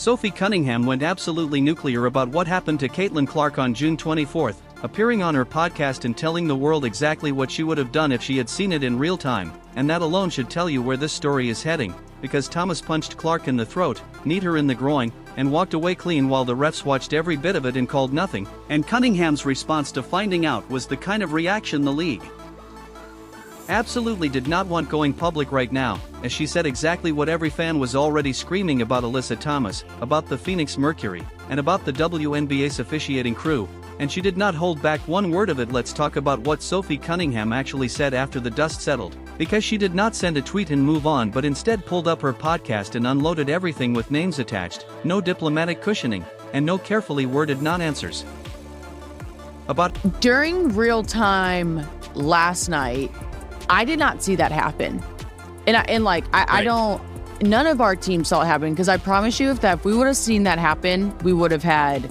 Sophie Cunningham went absolutely nuclear about what happened to Caitlin Clark on June 24, appearing on her podcast and telling the world exactly what she would have done if she had seen it in real time, and that alone should tell you where this story is heading, because Thomas punched Clark in the throat, kneed her in the groin, and walked away clean while the refs watched every bit of it and called nothing, and Cunningham's response to finding out was the kind of reaction the league absolutely did not want going public right now, as she said exactly what every fan was already screaming about Alyssa Thomas, about the Phoenix Mercury, and about the WNBA's officiating crew, and she did not hold back one word of it. Let's talk about what Sophie Cunningham actually said after the dust settled, because she did not send a tweet and move on but instead pulled up her podcast and unloaded everything with names attached, no diplomatic cushioning, and no carefully worded non-answers. During real time last night, I did not see that happen. I don't, none of our team saw it happen, because I promise you if we would have seen that happen, we would have had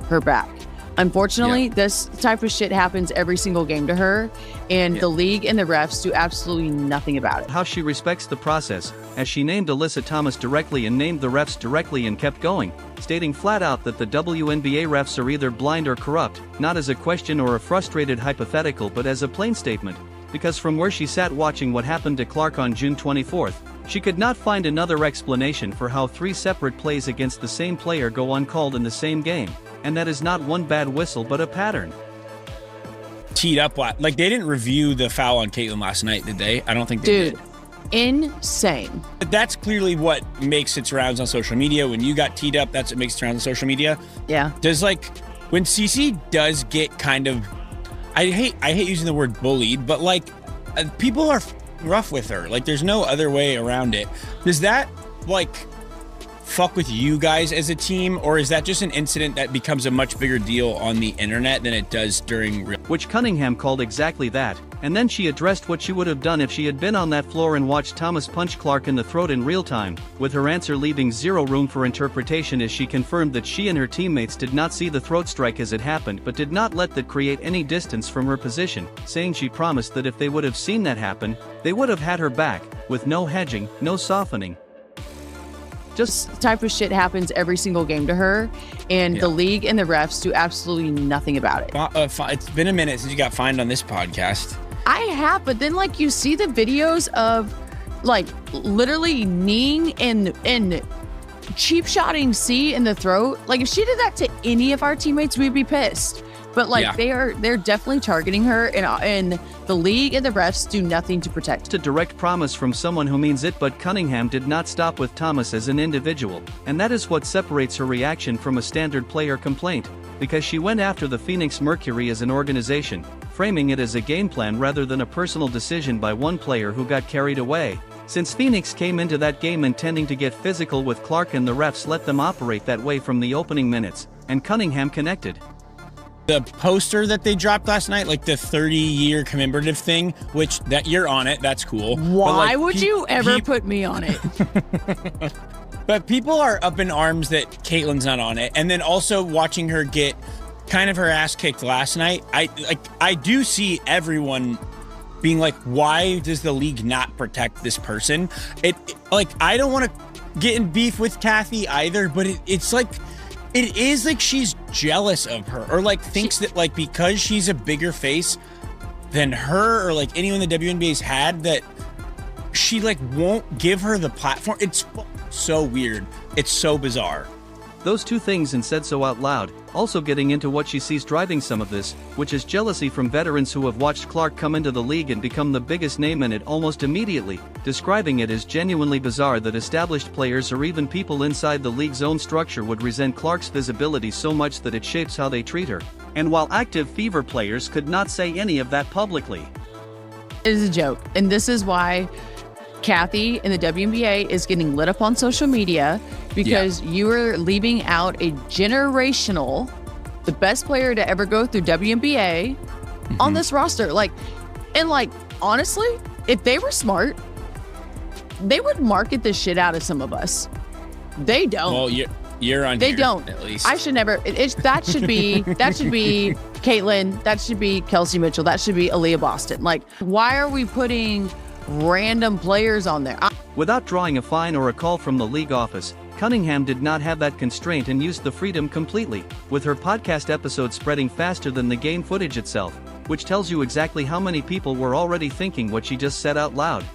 her back. Unfortunately, this type of shit happens every single game to her, and the league and the refs do absolutely nothing about it. How she respects the process, as she named Alyssa Thomas directly and named the refs directly and kept going, stating flat out that the WNBA refs are either blind or corrupt, not as a question or a frustrated hypothetical but as a plain statement. Because from where she sat watching what happened to Clark on June 24, she could not find another explanation for how 3 separate plays against the same player go uncalled in the same game, and that is not one bad whistle but a pattern. Teed up, they didn't review the foul on Caitlin last night, did they? I don't think they did. Insane. That's clearly what makes its rounds on social media. When you got teed up, that's what makes its rounds on social media. Yeah. Does when CC does get kind of, I hate using the word bullied, but people are rough with her. There's no other way around it. Does that fuck with you guys as a team, or is that just an incident that becomes a much bigger deal on the internet than it does during real? Which Cunningham called exactly that, and then she addressed what she would have done if she had been on that floor and watched Thomas punch Clark in the throat in real time, with her answer leaving zero room for interpretation, as she confirmed that she and her teammates did not see the throat strike as it happened but did not let that create any distance from her position, saying she promised that if they would have seen that happen, they would have had her back, with no hedging, no softening. Just type of shit happens every single game to her, and the league and the refs do absolutely nothing about it. It's been a minute since you got fined on this podcast. I have, but then you see the videos of literally kneeing and cheap shotting C in the throat. If she did that to any of our teammates, we'd be pissed. But they're definitely targeting her, and the league and the refs do nothing to protect. A direct promise from someone who means it, but Cunningham did not stop with Thomas as an individual, and that is what separates her reaction from a standard player complaint, because she went after the Phoenix Mercury as an organization, framing it as a game plan rather than a personal decision by one player who got carried away. Since Phoenix came into that game intending to get physical with Clark, and the refs let them operate that way from the opening minutes, and Cunningham connected. The poster that they dropped last night, the 30-year commemorative thing, which that you're on it, that's cool. Why would you ever put me on it? But people are up in arms that Caitlin's not on it, and then also watching her get kind of her ass kicked last night. I do see everyone being why does the league not protect this person? I don't want to get in beef with Kathy either, but it's it is she's jealous of her, or thinks that because she's a bigger face than her, or anyone the WNBA's had, that she won't give her the platform. It's so weird. It's so bizarre. Those two things, and said so out loud, also getting into what she sees driving some of this, which is jealousy from veterans who have watched Clark come into the league and become the biggest name in it almost immediately, describing it as genuinely bizarre that established players or even people inside the league's own structure would resent Clark's visibility so much that it shapes how they treat her. And while active Fever players could not say any of that publicly. It is a joke, and this is why Kathy in the WNBA is getting lit up on social media, because you are leaving out a generational, the best player to ever go through WNBA on this roster. Honestly, if they were smart, they would market the shit out of some of us. They don't. Well, you're on. They here, don't. At least I should never. That should be Caitlin. That should be Kelsey Mitchell. That should be Aaliyah Boston. Why are we putting random players on there? Without drawing a fine or a call from the league office, Cunningham did not have that constraint and used the freedom completely, with her podcast episode spreading faster than the game footage itself, which tells you exactly how many people were already thinking what she just said out loud.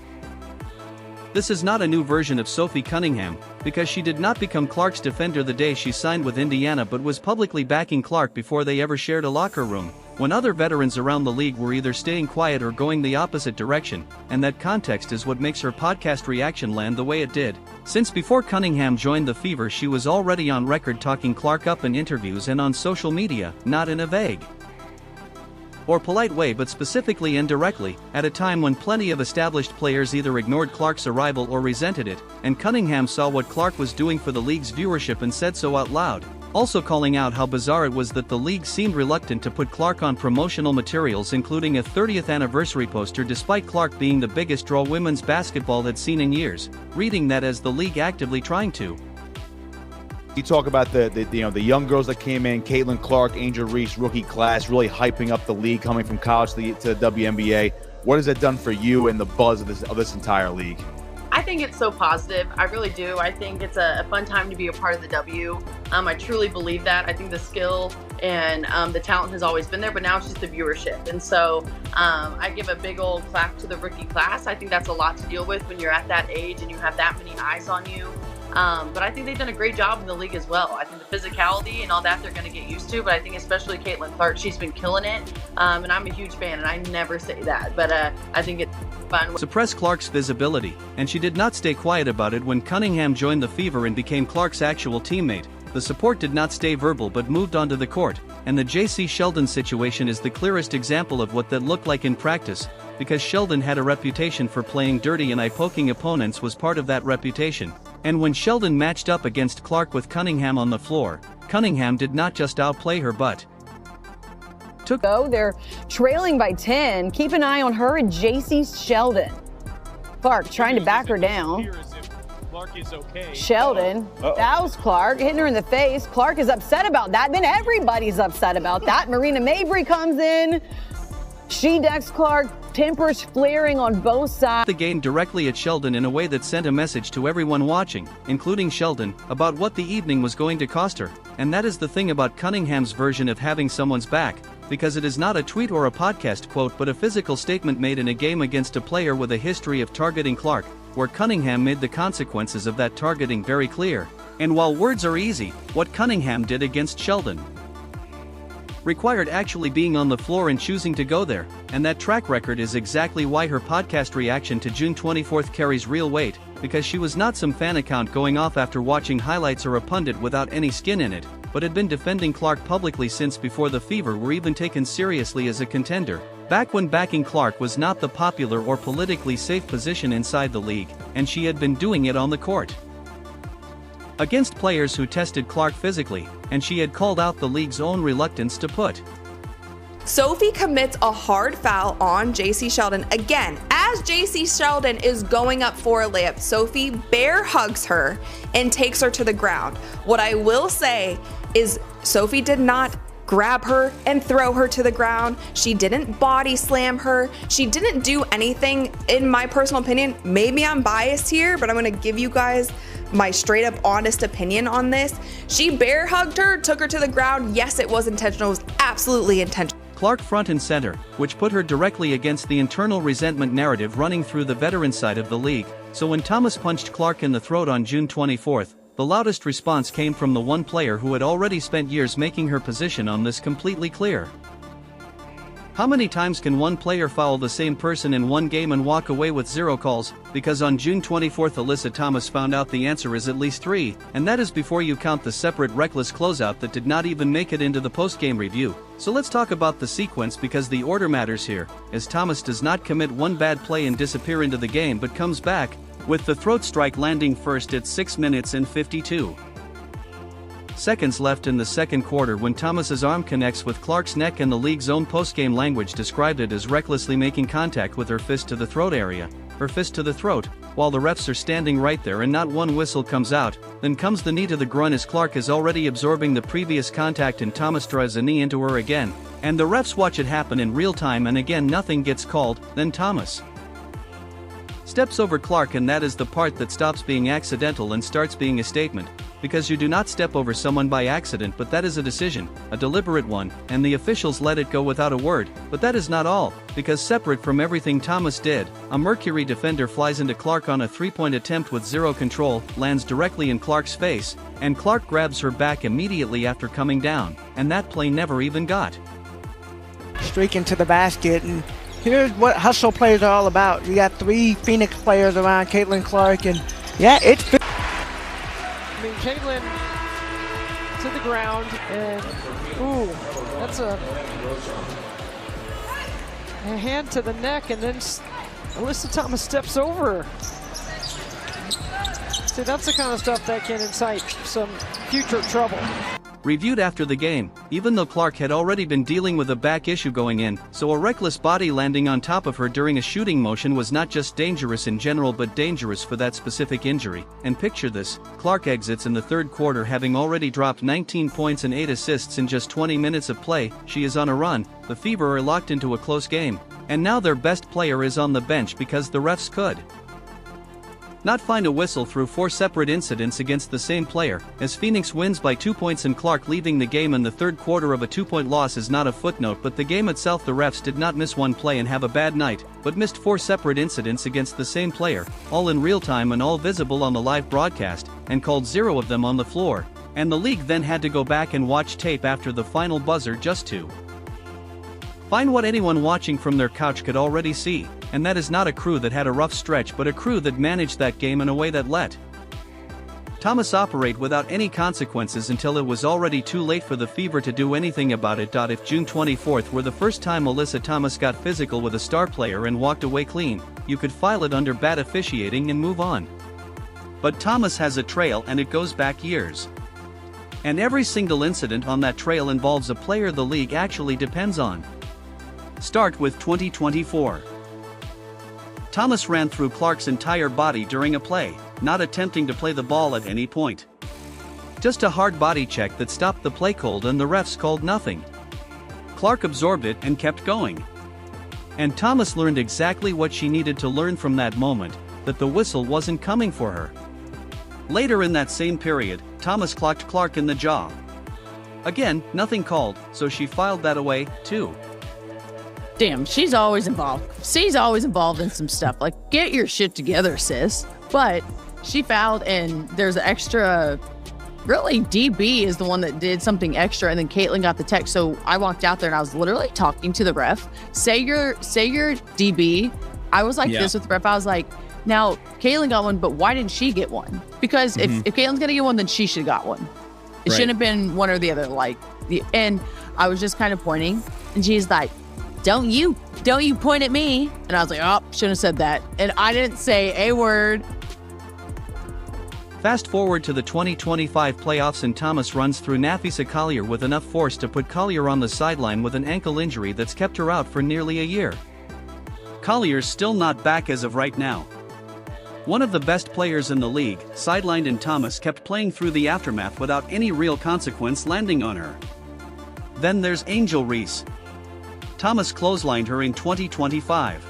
This is not a new version of Sophie Cunningham, because she did not become Clark's defender the day she signed with Indiana but was publicly backing Clark before they ever shared a locker room, when other veterans around the league were either staying quiet or going the opposite direction, and that context is what makes her podcast reaction land the way it did. Since before Cunningham joined the Fever, she was already on record talking Clark up in interviews and on social media, not in a vague or polite way but specifically and directly, at a time when plenty of established players either ignored Clark's arrival or resented it, and Cunningham saw what Clark was doing for the league's viewership and said so out loud, also calling out how bizarre it was that the league seemed reluctant to put Clark on promotional materials, including a 30th anniversary poster despite Clark being the biggest draw women's basketball had seen in years, reading that as the league actively trying to. You talk about the young girls that came in, Caitlin Clark, Angel Reese, rookie class, really hyping up the league coming from college to the WNBA. What has that done for you and the buzz of this entire league? I think it's so positive. I really do. I think it's a fun time to be a part of the W. I truly believe that. I think the skill and the talent has always been there, but now it's just the viewership. And so I give a big old clap to the rookie class. I think that's a lot to deal with when you're at that age and you have that many eyes on you. But I think they've done a great job in the league as well. I think the physicality and all that they're going to get used to, but I think especially Caitlin Clark, she's been killing it. And I'm a huge fan, and I never say that, but I think it's fun. Suppress Clark's visibility, and she did not stay quiet about it when Cunningham joined the Fever and became Clark's actual teammate. The support did not stay verbal but moved onto the court, and the J.C. Sheldon situation is the clearest example of what that looked like in practice, because Sheldon had a reputation for playing dirty and eye-poking opponents was part of that reputation. And when Sheldon matched up against Clark with Cunningham on the floor, Cunningham did not just outplay her but They're trailing by 10. Keep an eye on her and J.C. Sheldon. Clark trying to back her down. Sheldon, that was Clark, hitting her in the face. Clark is upset about that. Then everybody's upset about that. Marina Mabry comes in. She decks Clark, tempers flaring on both sides. The game directly at Sheldon in a way that sent a message to everyone watching, including Sheldon, about what the evening was going to cost her. And that is the thing about Cunningham's version of having someone's back, because it is not a tweet or a podcast quote but a physical statement made in a game against a player with a history of targeting Clark, where Cunningham made the consequences of that targeting very clear. And while words are easy, what Cunningham did against Sheldon required actually being on the floor and choosing to go there, and that track record is exactly why her podcast reaction to June 24th carries real weight, because she was not some fan account going off after watching highlights or a pundit without any skin in it, but had been defending Clark publicly since before the Fever were even taken seriously as a contender, back when backing Clark was not the popular or politically safe position inside the league, and she had been doing it on the court against players who tested Clark physically, and she had called out the league's own reluctance to put. Sophie commits a hard foul on J.C. Sheldon. Again, as J.C. Sheldon is going up for a layup, Sophie bear hugs her and takes her to the ground. What I will say is Sophie did not grab her and throw her to the ground. She didn't body slam her. She didn't do anything, in my personal opinion. Maybe I'm biased here, but I'm going to give you guys my straight up honest opinion on this. She bear hugged her, took her to the ground. Yes, it was intentional. It was absolutely intentional. Clark front and center, which put her directly against the internal resentment narrative running through the veteran side of the league. So when Thomas punched Clark in the throat on June 24th, the loudest response came from the one player who had already spent years making her position on this completely clear. How many times can one player foul the same person in one game and walk away with 0 calls? Because on June 24th Alyssa Thomas found out the answer is at least 3, and that is before you count the separate reckless closeout that did not even make it into the post-game review. So let's talk about the sequence because the order matters here, as Thomas does not commit one bad play and disappear into the game but comes back, with the throat strike landing first at 6 minutes and 52 seconds left in the second quarter when Thomas's arm connects with Clark's neck, and the league's own post-game language described it as recklessly making contact with her fist to the throat area, her fist to the throat, while the refs are standing right there and not one whistle comes out. Then comes the knee to the groin as Clark is already absorbing the previous contact and Thomas drives a knee into her again, and the refs watch it happen in real time and again nothing gets called. Then Thomas steps over Clark, and that is the part that stops being accidental and starts being a statement. Because you do not step over someone by accident, but that is a decision, a deliberate one, and the officials let it go without a word. But that is not all, because separate from everything Thomas did, a Mercury defender flies into Clark on a three-point attempt with zero control, lands directly in Clark's face, and Clark grabs her back immediately after coming down, and that play never even got streaking to the basket. And here's what hustle plays are all about. You got 3 Phoenix players around Caitlin Clark, and yeah, it's. I mean, Caitlin to the ground, and ooh, that's a hand to the neck, and then Alyssa Thomas steps over her. See, that's the kind of stuff that can incite some future trouble. Reviewed after the game, even though Clark had already been dealing with a back issue going in, so a reckless body landing on top of her during a shooting motion was not just dangerous in general but dangerous for that specific injury. And picture this, Clark exits in the third quarter having already dropped 19 points and 8 assists in just 20 minutes of play. She is on a run, the Fever are locked into a close game, and now their best player is on the bench because the refs could not find a whistle through 4 separate incidents against the same player, as Phoenix wins by 2 points and Clark leaving the game in the third quarter of a 2-point loss is not a footnote. But the game itself, the refs did not miss one play and have a bad night, but missed 4 separate incidents against the same player, all in real time and all visible on the live broadcast, and called 0 of them on the floor, and the league then had to go back and watch tape after the final buzzer just to find what anyone watching from their couch could already see. And that is not a crew that had a rough stretch, but a crew that managed that game in a way that let Thomas operate without any consequences until it was already too late for the Fever to do anything about it. If June 24th were the first time Alyssa Thomas got physical with a star player and walked away clean, you could file it under bad officiating and move on. But Thomas has a trail, and it goes back years. And every single incident on that trail involves a player the league actually depends on. Start with 2024. Thomas ran through Clark's entire body during a play, not attempting to play the ball at any point. Just a hard body check that stopped the play cold, and the refs called nothing. Clark absorbed it and kept going. And Thomas learned exactly what she needed to learn from that moment, that the whistle wasn't coming for her. Later in that same period, Thomas clocked Clark in the jaw. Again, nothing called, so she filed that away, too. Damn, she's always involved. She's always involved in some stuff. Like, get your shit together, sis. But she fouled, and there's an extra. Really, DB is the one that did something extra, and then Caitlin got the text. So I walked out there, and I was literally talking to the ref. Say your DB. I was like this with the ref. I was like, now Caitlin got one, but why didn't she get one? Because if Caitlin's gonna get one, then she should have got one. It shouldn't have been one or the other. And I was just kind of pointing, and she's like, Don't you point at me. And I was like, oh, shouldn't have said that. And I didn't say a word. Fast forward to the 2025 playoffs, and Thomas runs through Nafisa Collier with enough force to put Collier on the sideline with an ankle injury that's kept her out for nearly a year. Collier's still not back as of right now. One of the best players in the league, sidelined, and Thomas kept playing through the aftermath without any real consequence landing on her. Then there's Angel Reese. Thomas clotheslined her in 2025.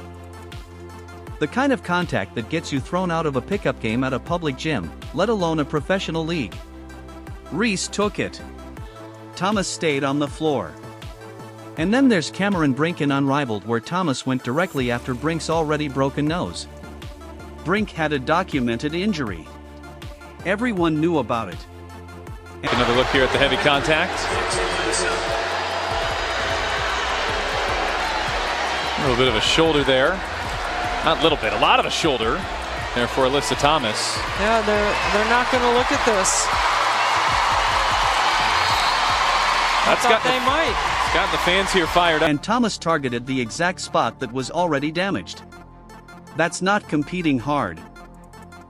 The kind of contact that gets you thrown out of a pickup game at a public gym, let alone a professional league. Reese took it. Thomas stayed on the floor. And then there's Cameron Brink in Unrivaled, where Thomas went directly after Brink's already broken nose. Brink had a documented injury. Everyone knew about it. Another look here at the heavy contact. A little bit of a shoulder there. Not a little bit, a lot of a shoulder there for Alyssa Thomas. Yeah, they're not going to look at this. They might. It's got the fans here fired up. And Thomas targeted the exact spot that was already damaged. That's not competing hard.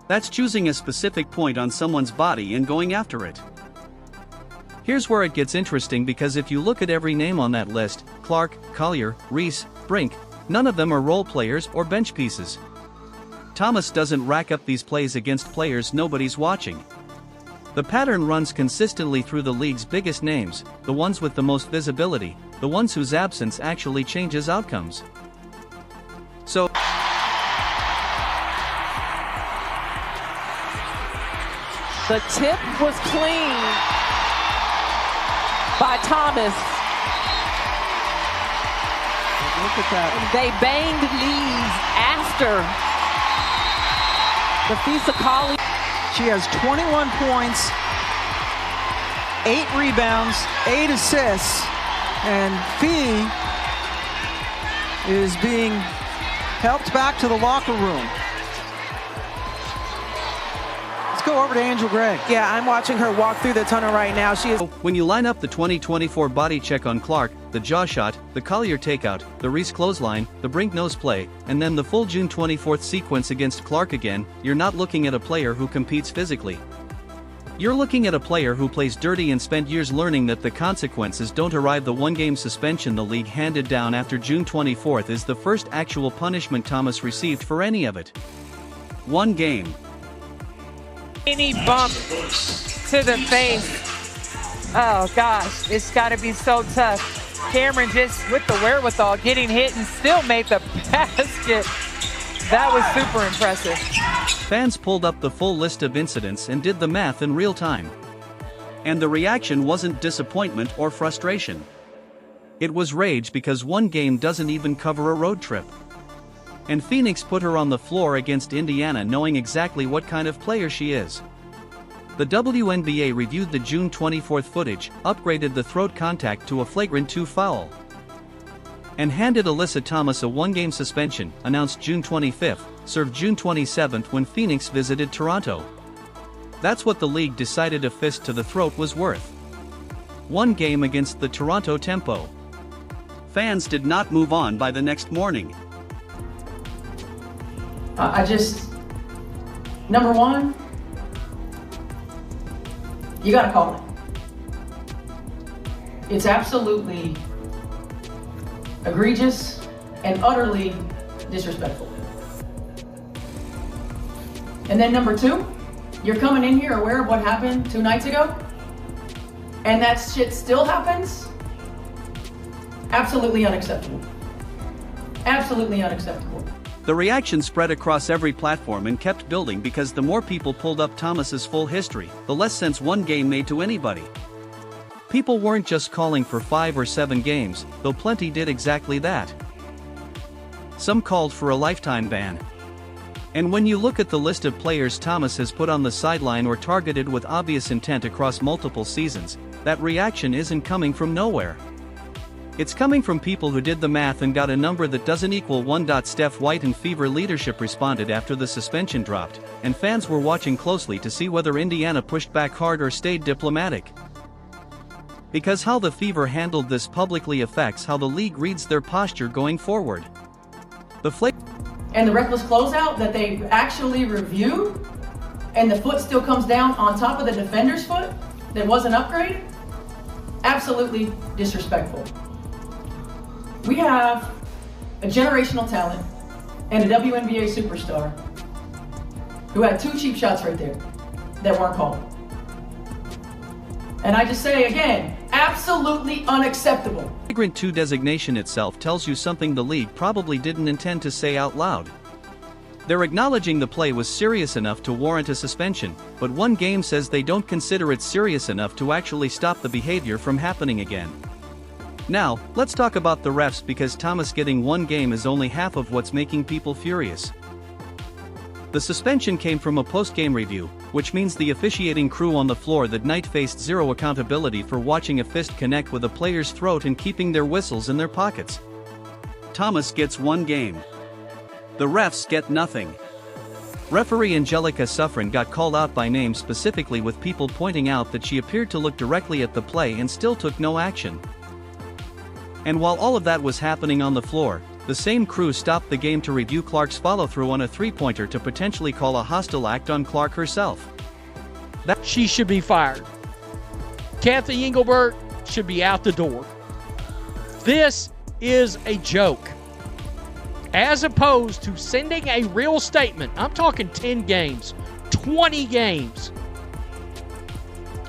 That's choosing a specific point on someone's body and going after it. Here's where it gets interesting, because if you look at every name on that list, Clark, Collier, Reese, Brink, none of them are role players or bench pieces. Thomas doesn't rack up these plays against players nobody's watching. The pattern runs consistently through the league's biggest names, the ones with the most visibility, the ones whose absence actually changes outcomes. So The tip was clean by Thomas. Look at that. And they banged knees after the Fisicali. She has 21 points, 8 rebounds, 8 assists, and Fee is being helped back to the locker room. Let's go over to Angel Gray. Yeah, I'm watching her walk through the tunnel right now. She is. When you line up the 2024 body check on Clark, the jaw shot, the Collier takeout, the Reese clothesline, the Brink nose play, and then the full June 24th sequence against Clark again, you're not looking at a player who competes physically. You're looking at a player who plays dirty and spent years learning that the consequences don't arrive. The one-game suspension the league handed down after June 24th is the first actual punishment Thomas received for any of it. 1 game. Any bump to the face. Oh gosh, it's got to be so tough. Cameron just with the wherewithal getting hit and still made the basket. That was super impressive. Fans pulled up the full list of incidents and did the math in real time. And the reaction wasn't disappointment or frustration. It was rage, because 1 game doesn't even cover a road trip. And Phoenix put her on the floor against Indiana knowing exactly what kind of player she is. The WNBA reviewed the June 24th footage, upgraded the throat contact to a flagrant 2 foul, and handed Alyssa Thomas a 1-game suspension, announced June 25th, served June 27th when Phoenix visited Toronto. That's what the league decided a fist to the throat was worth. 1 game against the Toronto Tempo. Fans did not move on by the next morning. Number one, you gotta call it. It's absolutely egregious and utterly disrespectful. And then number 2, you're coming in here aware of what happened 2 nights ago, and that shit still happens? Absolutely unacceptable. Absolutely unacceptable. The reaction spread across every platform and kept building, because the more people pulled up Thomas's full history, the less sense 1 game made to anybody. People weren't just calling for 5 or 7 games, though plenty did exactly that. Some called for a lifetime ban. And when you look at the list of players Thomas has put on the sideline or targeted with obvious intent across multiple seasons, that reaction isn't coming from nowhere. It's coming from people who did the math and got a number that doesn't equal 1. Steph White and Fever leadership responded after the suspension dropped, and fans were watching closely to see whether Indiana pushed back hard or stayed diplomatic. Because how the Fever handled this publicly affects how the league reads their posture going forward. And the reckless closeout that they actually reviewed, and the foot still comes down on top of the defender's foot that wasn't upgraded? Absolutely disrespectful. We have a generational talent and a WNBA superstar who had 2 cheap shots right there that weren't called. And I just say again, absolutely unacceptable. Flagrant 2 designation itself tells you something the league probably didn't intend to say out loud. They're acknowledging the play was serious enough to warrant a suspension, but 1 game says they don't consider it serious enough to actually stop the behavior from happening again. Now, let's talk about the refs, because Thomas getting 1 game is only half of what's making people furious. The suspension came from a post-game review, which means the officiating crew on the floor that night faced 0 accountability for watching a fist connect with a player's throat and keeping their whistles in their pockets. Thomas gets 1 game. The refs get nothing. Referee Angelica Suffren got called out by name specifically, with people pointing out that she appeared to look directly at the play and still took no action. And while all of that was happening on the floor, the same crew stopped the game to review Clark's follow-through on a 3-pointer to potentially call a hostile act on Clark herself. She should be fired. Kathy Engelbert should be out the door. This is a joke. As opposed to sending a real statement, I'm talking 10 games, 20 games,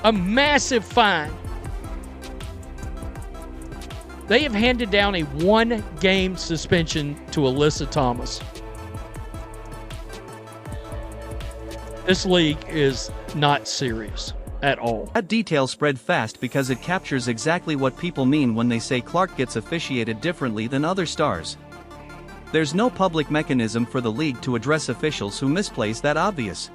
a massive fine. They have handed down a 1-game suspension to Alyssa Thomas. This league is not serious at all. That detail spread fast because it captures exactly what people mean when they say Clark gets officiated differently than other stars. There's no public mechanism for the league to address officials who misplace that obvious.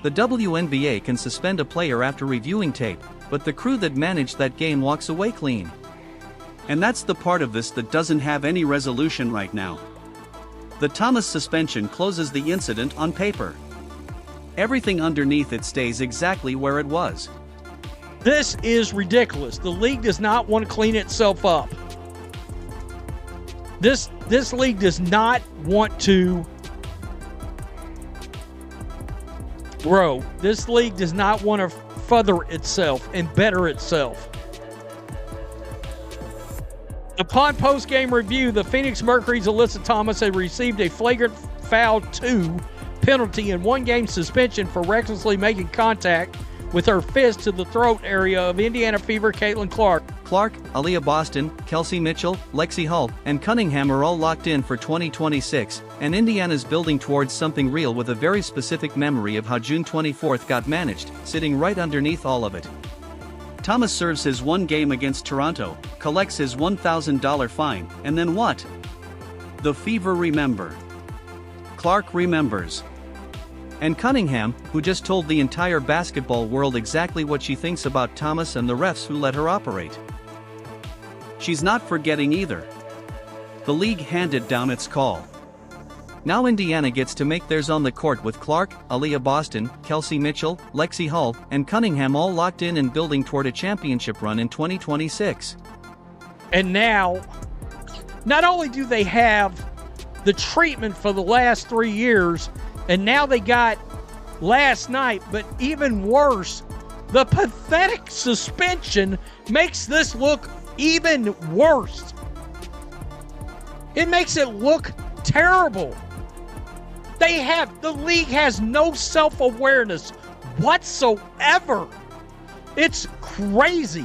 The WNBA can suspend a player after reviewing tape, but the crew that managed that game walks away clean. And that's the part of this that doesn't have any resolution right now. The Thomas suspension closes the incident on paper. Everything underneath it stays exactly where it was. This is ridiculous. The league does not want to clean itself up. This league does not want to grow. This league does not want to further itself and better itself. Upon post-game review, the Phoenix Mercury's Alyssa Thomas had received a flagrant foul 2 penalty and 1-game suspension for recklessly making contact with her fist to the throat area of Indiana Fever Caitlin Clark. Clark, Aaliyah Boston, Kelsey Mitchell, Lexi Hull, and Cunningham are all locked in for 2026, and Indiana's building towards something real with a very specific memory of how June 24th got managed, sitting right underneath all of it. Thomas serves his 1 game against Toronto, collects his $1,000 fine, and then what? The Fever remember. Clark remembers. And Cunningham, who just told the entire basketball world exactly what she thinks about Thomas and the refs who let her operate. She's not forgetting either. The league handed down its call. Now Indiana gets to make theirs on the court with Clark, Aaliyah Boston, Kelsey Mitchell, Lexi Hull, and Cunningham all locked in and building toward a championship run in 2026. And now, not only do they have the treatment for the last 3 years, and now they got last night, but even worse, the pathetic suspension makes this look even worse. It makes it look terrible. The league has no self-awareness whatsoever. It's crazy.